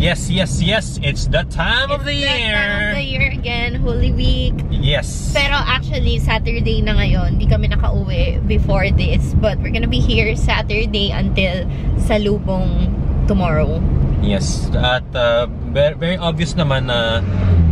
Yes, yes, yes. It's the time of the year. It's the time of the year again, Holy Week. Yes. Pero actually, Saturday na ngayon. Hindi kami nakauwi before this. But we're gonna be here Saturday until salubong tomorrow. Yes. At very obvious naman na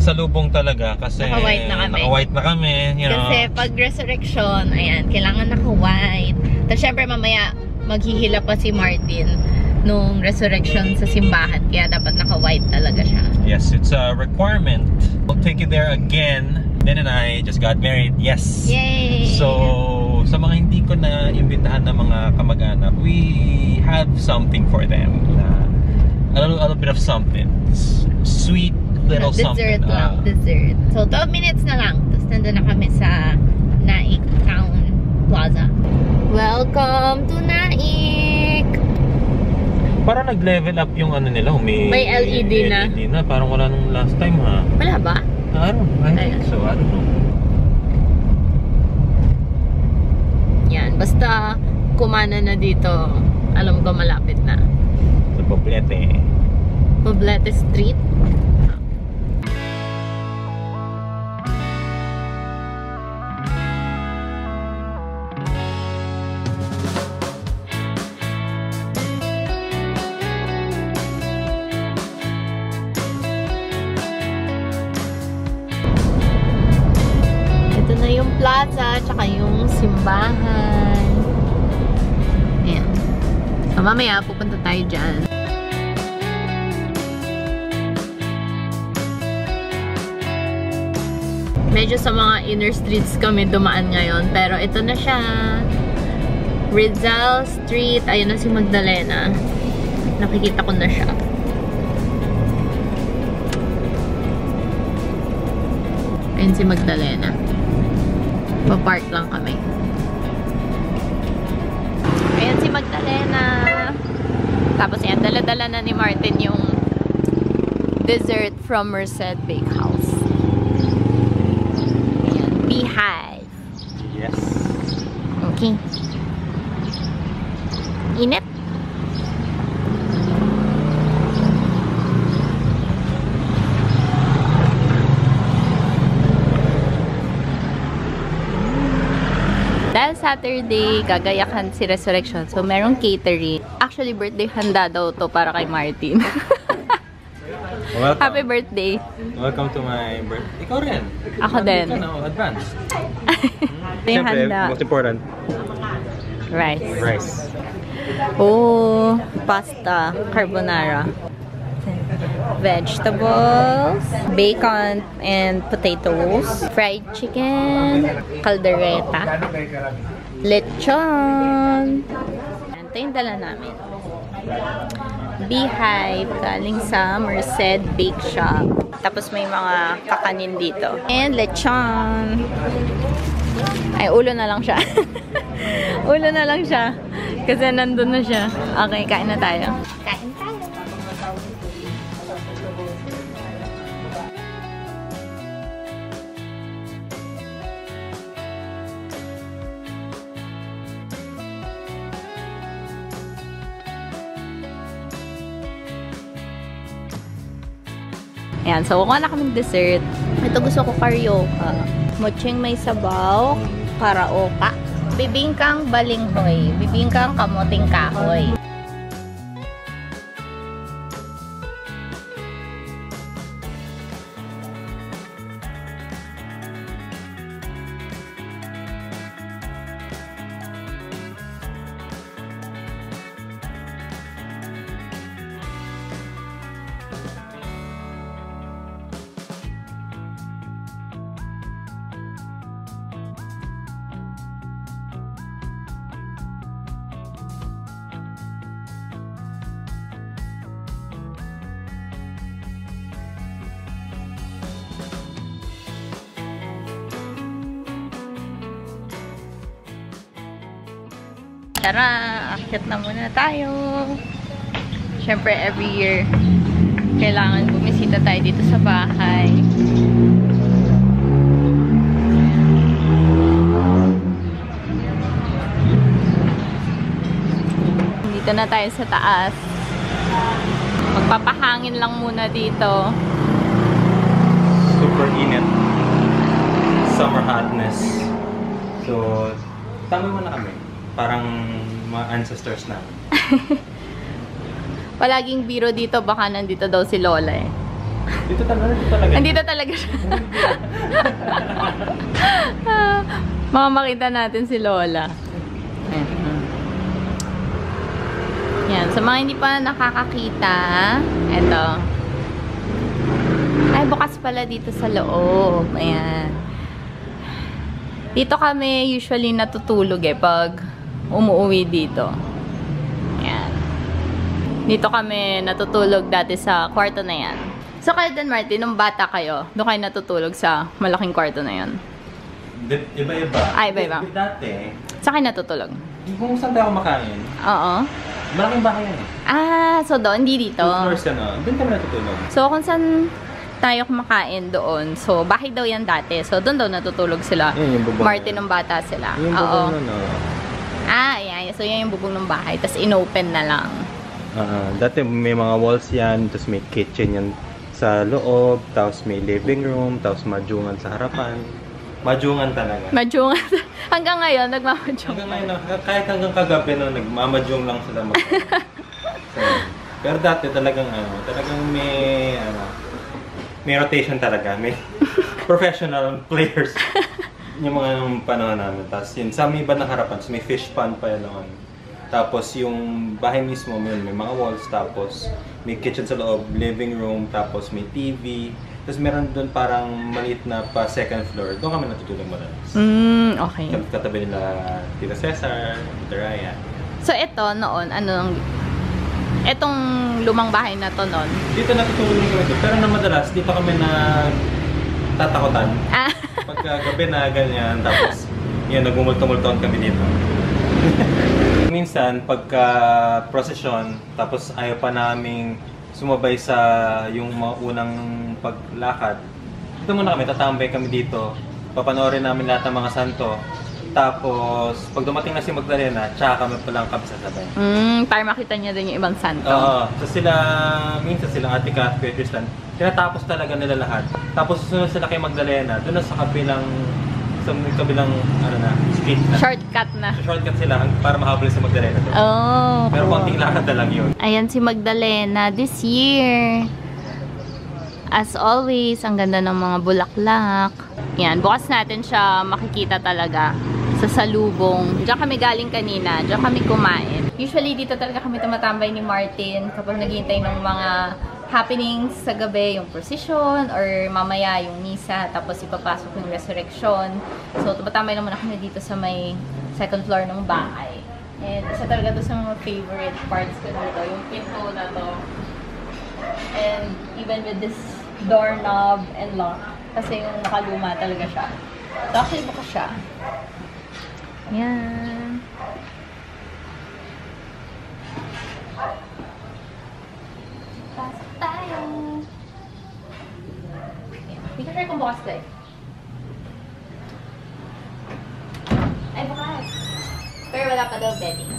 salubong talaga kasi naka-white na kami. Naka-white na kami. You know. Kasi pag resurrection, ayan, kailangan naka-white. Tapos syempre mamaya maghihila pa si Martin nung resurrection sa simbahan. Kaya dapat naka-white talaga siya. Yes, it's a requirement. We'll take you there again. Ben and I just got married. Yes. Yay! So, sa mga hindi ko na imbitahan na mga kamag-anak, we have something for them. A little bit of something. Sweet little dessert something. Lang, dessert. So, 12 minutes na lang. Tapos nandun na kami sa Naik Town Plaza. Welcome to Naik! Parang nag-level up yung ano nila. May LED na. LED na. Parang wala nung last time, ha? Wala ba? I think so. I don't know. Yan. Basta kumana na dito. Alam ko malapit na. Sa Poblete. Poblete Street. Ito na yung plaza, tsaka yung simbahan. Ayan. So, mamaya pupunta tayo dyan. Medyo sa mga inner streets kami dumaan ngayon. Pero ito na siya. Rizal Street. Ayun na si Magdalena. Nakikita ko na siya. Ayun si Magdalena. Pa-park lang kami. Ayan si Magdalena. Tapos yan, dala-dala na ni Martin yung dessert from Merced Bakehouse. Ayan, Beehive. Yes. Okay. Init. Dahil Saturday, gagayakan si Resurrection. So, merong catering. Actually, birthday handa daw to para kay Martin. Happy birthday. Welcome to my birthday. Ikaw rin. Ako din. Advance. Siyempre, most important. Rice. Rice. Oh, pasta. Carbonara. Vegetables, bacon and potatoes, fried chicken, caldereta, lechon. Ito yung dala namin. Beehive, galing sa Merced Bake Shop. Tapos may mga kakanin dito. And lechon. Ay, ulo na lang siya. Ulo na lang siya. Kasi nandun na siya. Okay, kain na tayo. Kain tayo. Ayan, so kukuha na kaming dessert. Ito gusto ko karyoka. Moching may sabaw, karaoka. Bibingkang balinghoy. Bibingkang kamuting kahoy. Tara, akyat na muna tayo. Siyempre, every year, kailangan bumisita tayo dito sa bahay. Dito na tayo sa taas. Magpapahangin lang muna dito. Super init. Summer hotness. So, tama mo na kami. Parang mga ancestors namin. Palaging biro dito, baka nandito daw si Lola eh. Dito talaga. Nandito talaga siya. Makita natin si Lola. Ayan. Yan. Sa mga hindi pa nakakakita, eto. Ay, bukas pala dito sa loob. Ayan. Dito kami usually natutulog eh pag umuwi dito. Ayan. Dito kami natutulog dati sa kwarto na yan. So kayo din, Martin, nung bata kayo, doon kayo natutulog sa malaking kwarto na yan? Iba-iba. Ay, iba-iba. Dati, Sa kayo natutulog? kung saan tayo kumakain, Oo. malaking bahay yan eh. Ah, so doon, hindi dito. 2 floors yan, doon kami natutulog. So kung saan tayo kumakain doon, so bahay daw yan dati. So doon daw natutulog sila. Yan yung bubong. Martin nung bata sila. Yung Oo. bubong nun, Ah, yan. So yan yung bubong ng bahay. Tapos inopen na lang. Dati may mga walls yan, tapos may kitchen yan sa loob, tapos may living room, tapos majungan sa harapan. Majungan talaga. Majungan. Hanggang ngayon, nagmamajung. Hanggang ngayon, kahit hanggang kagabi no, nagmamajung lang sila so, pero dati talagang may rotation talaga. May professional players. Yung mga nung panahon namin. Tapos yun, sa may ibang harapan, so may fish pond pa yun noon. Tapos yung bahay mismo, may mga walls, tapos may kitchen sa loob, living room, tapos may TV. Tapos meron doon parang maliit na pa second floor. Doon kami natutulog madalas. Okay. Katabi nila Tita Cesar, Tita Raya. So ito noon, etong lumang bahay na to noon. Dito natutulog din kami dito. Pero na madalas, dito kami na tatakotan. Pagka gabi na ganyan, tapos yun, nagmumulto-multoon kami dito. Minsan, pagka procession, tapos ayaw pa naming sumabay sa yung mga unang paglakad. Dito muna kami, tatambay kami dito. Papanoorin namin lahat ng mga santo. Tapos, pag dumating na si Magdalena, tsaka kami palang kami sasabay. Para makita niya din yung ibang santo. Oo. So minsan silang Ate Kat, Kuya Tristan, tinatapos talaga nila lahat. Tapos susunod sila kay Magdalena, doon na sa kabilang street na. Shortcut na. So, shortcut sila para mahabol sa Magdalena doon. Oh. Pero konting lakad na lang yun. Ayan si Magdalena this year. As always, ang ganda ng mga bulaklak. Yan, bukas natin siya makikita talaga sa salubong. Diyan kami galing kanina. Diyan kami kumain. Usually, dito talaga kami tumatambay ni Martin kapag naghihintay ng mga happenings sa gabi, yung procession, or mamaya yung misa, tapos ipapasok yung resurrection. So, tumatambay naman kami dito sa may second floor ng bahay. And isa talaga to sa mga favorite parts ko dito, yung pinto na to. And even with this doorknob and lock, kasi yung nakaluma talaga siya. So, actually, bukas siya. Yan. Pasok tayo. Hindi ko sure kung bukas tayo. Ay, bukas. Pero wala pa daw bedding.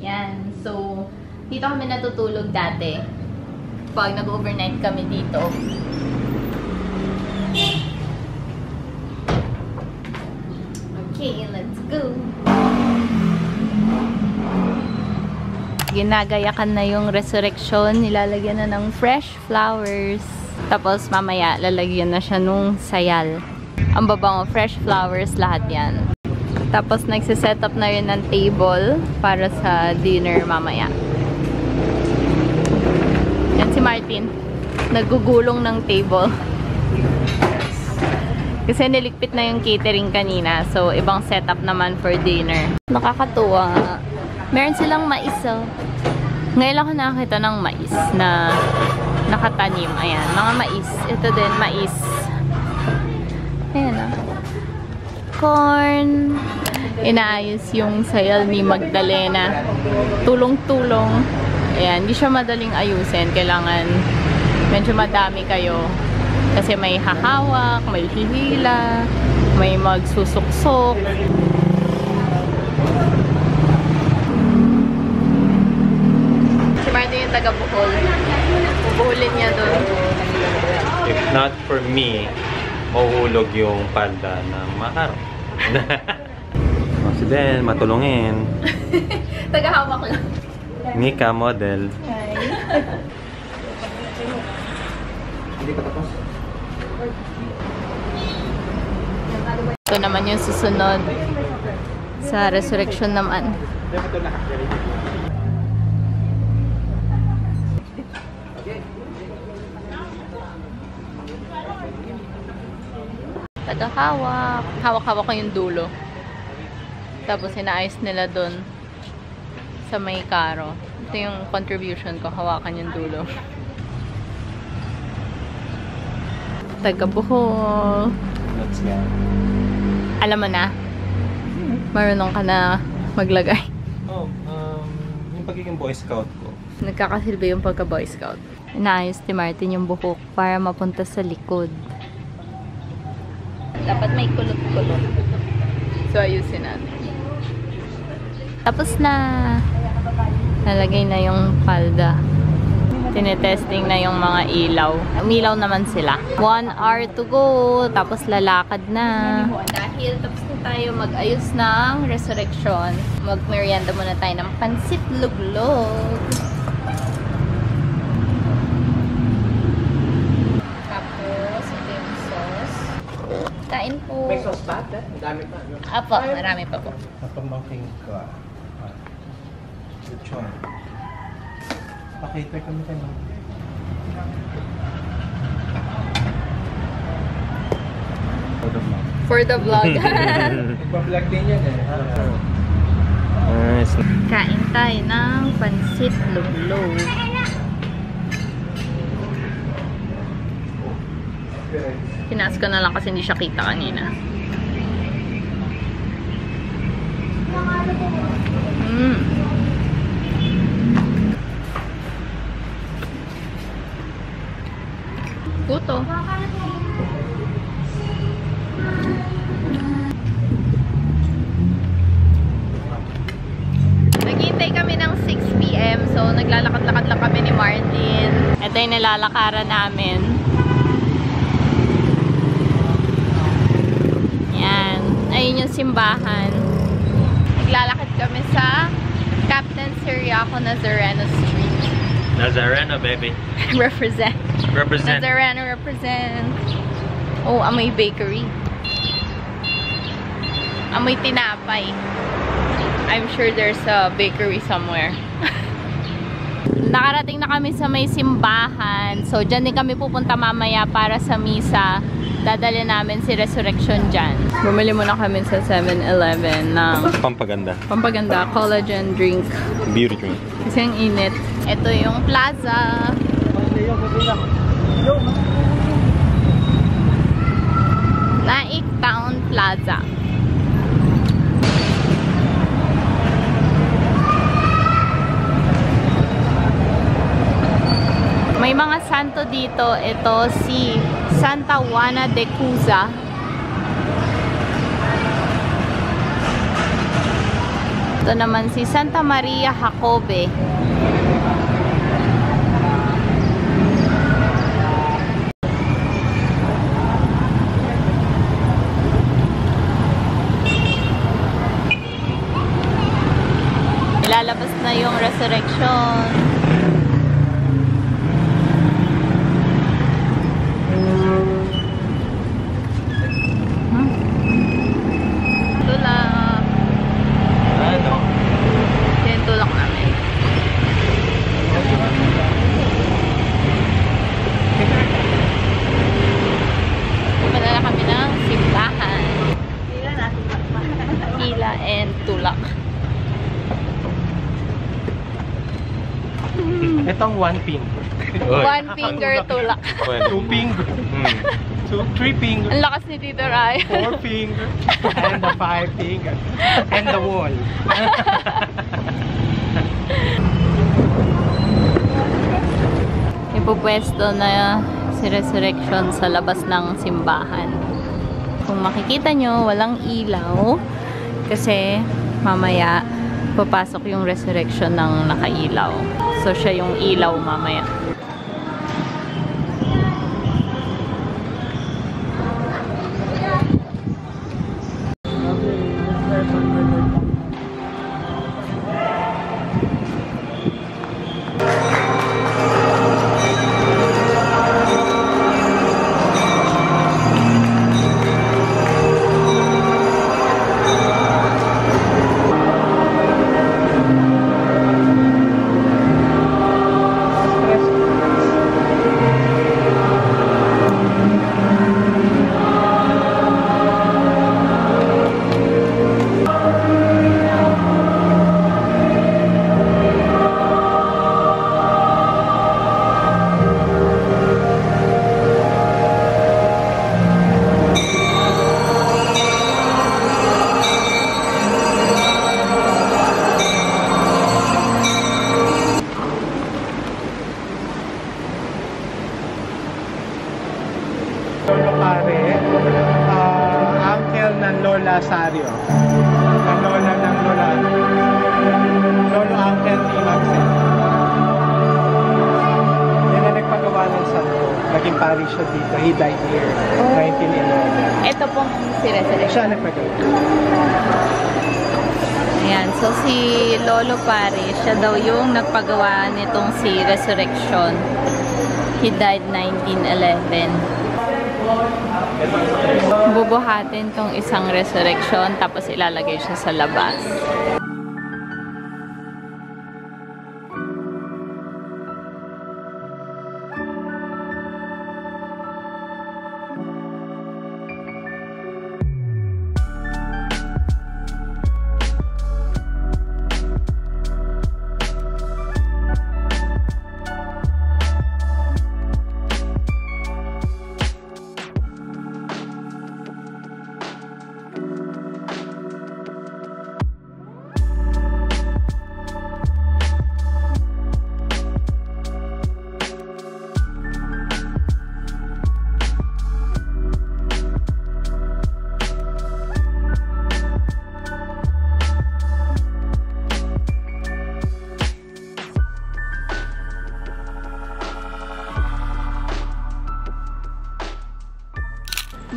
Yan. So, dito kami natutulog dati. Pag nag-overnight kami dito. Okay, let's go. Ginagayakan na yung resurrection. Nilalagyan na ng fresh flowers. Tapos mamaya, lalagyan na siya nung sayal. Ang babango, fresh flowers, lahat yan. Tapos nagsiset up na rin ng table para sa dinner mamaya. Yan si Martin. Nagugulong ng table. Kasi niligpit na yung catering kanina. So, ibang setup naman for dinner. Nakakatuwa. Meron silang mais. Ngayon lang ako nakakita ng mais na nakatanim. Ayan, mga mais. Ito din, mais. Ayan o. Corn. Inaayos yung sayal ni Magdalena. Tulong-tulong. Ayan, hindi siya madaling ayusin. Kailangan medyo madami kayo. Kasi may hahawak, may hihila, may magsusuksok. taga Bohol. Buhulin niya doon. If not for me, mahuhulog yung palda ng makaro. Si Ben, matulungin. Taga-hawak lang. Mika, model. Hindi pa tapos. Ito naman yung susunod sa resurrection naman. Taga-hawak. Hawak-hawak ko yung dulo. Tapos inaayos nila dun sa may karo. Ito yung contribution ko. Hawakan yung dulo. Taga-Bohol. Let's go. Alam mo na? Marunong ka na maglagay. Oh, yung pagiging Boy Scout ko. Nagkakasilbi yung pagka-Boy Scout. Inaayos ni Martin yung buhok para mapunta sa likod. Dapat may kulot-kulot. So, ayusin natin. Tapos na. Nalagay na yung palda. Tinetesting na yung mga ilaw. Umilaw naman sila. 1 hour to go. Tapos lalakad na. Dahil tapos na tayo mag-ayos ng resurrection. Mag-merienda muna tayo ng pansit luglog. Tapos, ito yung sauce. Kain po. May sauce pa? Ang dami pa. Apo, marami pa po. Napamaking ka. Lechon. Pakita kami kayo. For the vlog. Nagpa-vlog din yan eh. Nice. Kain tayo ng pansit luglog. Pinas ko na lang kasi hindi siya kita kanina. Puto. Naghihintay kami ng 6 PM. So, naglalakad-lakad lang kami ni Martin. Ito yung nilalakaran namin. Yan. Ayun yung simbahan. Naglalakad kami sa Captain Ciriaco Nazareno Street. Nazareno, baby. Represent. Represent. Nazareno represent. Oh, amoy bakery. Amoy tinapay. I'm sure there's a bakery somewhere. Nakarating na kami sa may simbahan. So, dyan din kami pupunta mamaya para sa misa. Dadali namin si Resurrection dyan. Bumili muna kami sa 7-Eleven ng Pampaganda. Collagen drink. Beauty drink. Kasi ang init. Ito yung plaza. Laik Town Plaza. May mga santo dito. Ito si Santa Juana de Cuza. Ito naman si Santa Maria Jacobe. Ilalabas na yung resurrection. Tulak. Ano? Yan yung tulak namin. Pumunta na kami ng simbahan. Hila and tulak. Itong one finger. One finger tulak. 2 finger. 3 finger. Ang lakas ni Tito Ray. 4 finger. And the 5 finger. And the wall. Ipupwesto na si Resurrection sa labas ng simbahan. Kung makikita nyo, walang ilaw. Kasi mamaya papasok yung resurrection ng nakailaw. So, siya yung ilaw mamaya. Lolo Pare, uncle ng Lola Sario. Ang lola ng Lola. Lolo uncle ni Maxine. Yan ang nagpagawa ng santo. Naging parish siya dito. He died here, 1911. Ito pong si Resurrection. Siya nagpagawa. Ayan, so si Lolo Pare, siya daw yung nagpagawa nitong si Resurrection. He died 1911. Bubuhatin tong isang resurrection tapos ilalagay siya sa labas.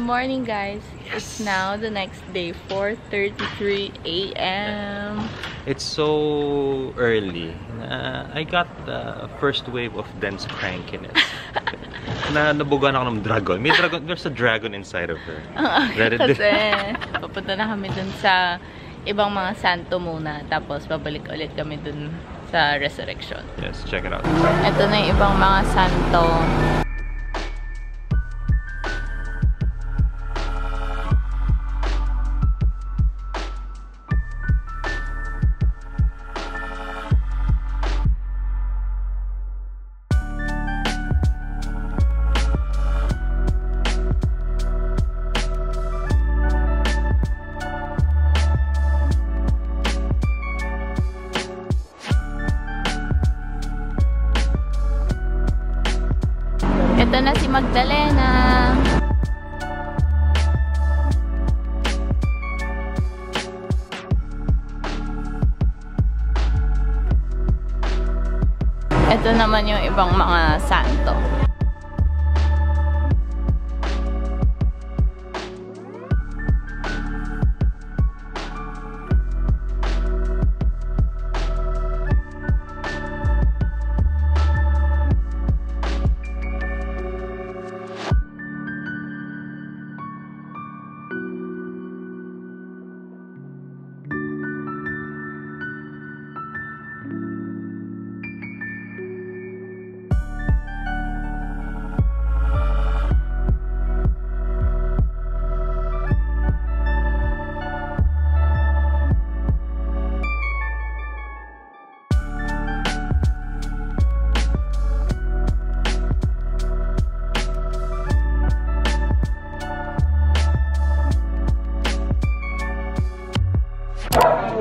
Morning guys, it's now the next day, 4:33 a.m. It's so early. I got the first wave of dense crankiness. Nabugan ako ng dragon. May dragon. There's a dragon inside of her. Kasi papunta na kami dun sa ibang mga santo muna. Tapos babalik ulit kami dun sa resurrection. Yes, check it out. Ito na yung ibang mga santo. Ito na si Magdalena. Ito naman yung ibang mga santo.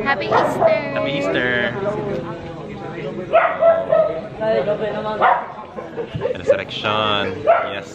Happy Easter! Happy Easter! Resurrection. Yes.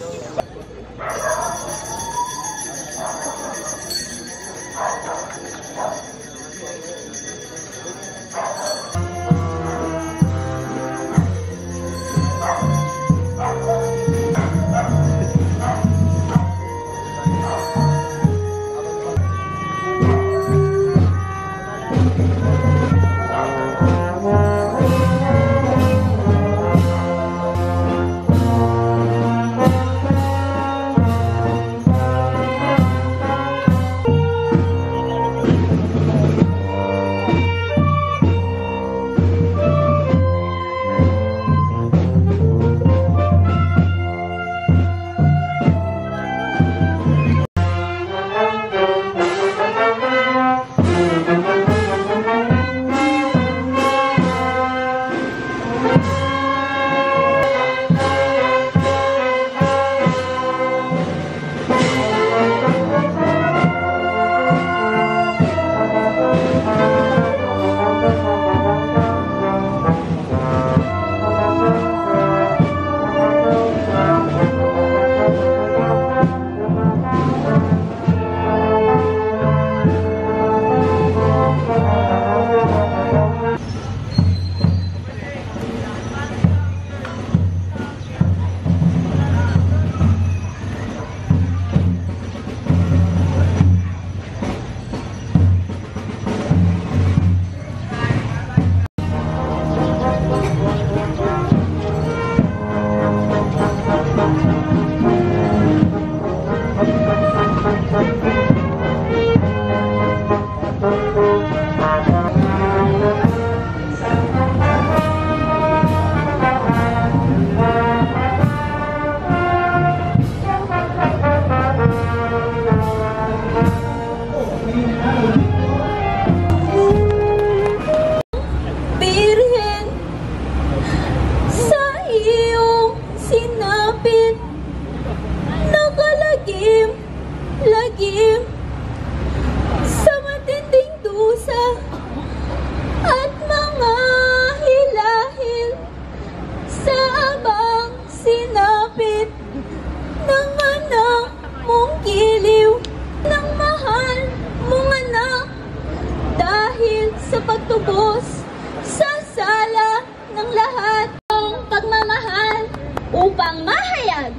pagtubos sa sala ng lahat ng pagmamahal upang mahayag.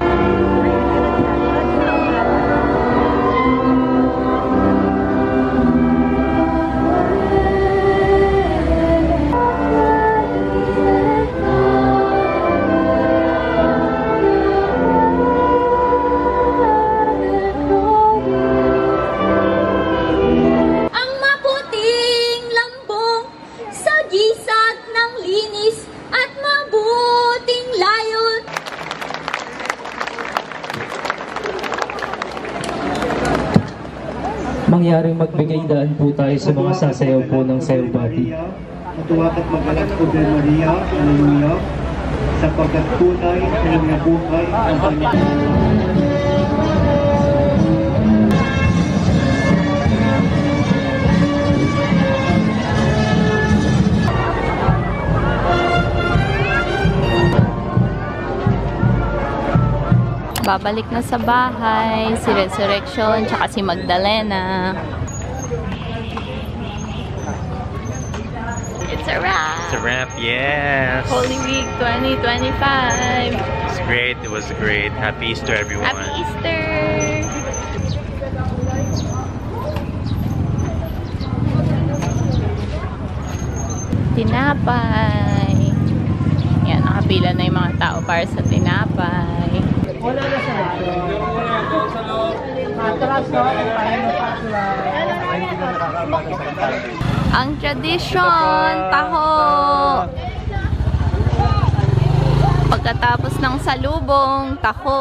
Mangyaring magbigay daan po tayo sa mga sasayaw po ng sayaw bati. Matuwag at magalang po din Maria, Hallelujah, sapagkat tunay sa mga buhay ang Panginoon. Babalik na sa bahay, si Resurrection, tsaka si Magdalena. It's a wrap! It's a wrap, yes! Holy Week 2025! It's great, it was great. Happy Easter, everyone! Happy Easter! Tinapay! Yan, nakapila na yung mga tao para sa tinapay. Wala na sa atras, no? Ang tradisyon, taho. Pagkatapos ng salubong, taho.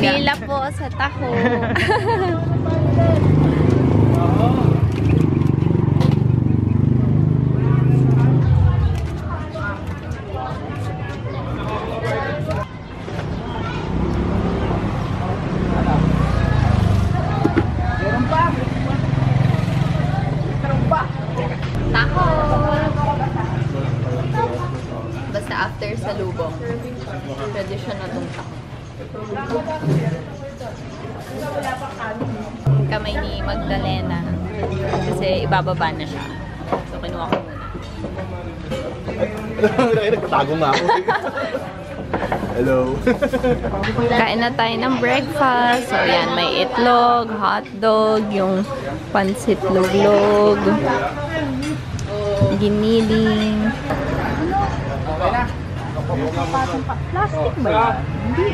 Pila po sa taho. Basta after salubong. Tradition na itong taho. Kamay ni Magdalena. Kasi ibababa na siya. So, kinuha ko muna. Nagtago nga ako. Hello. Kain na tayo ng breakfast. So, yan. May itlog, hotdog, yung pansit luglog, giniling. Plastic ba yan? Hindi.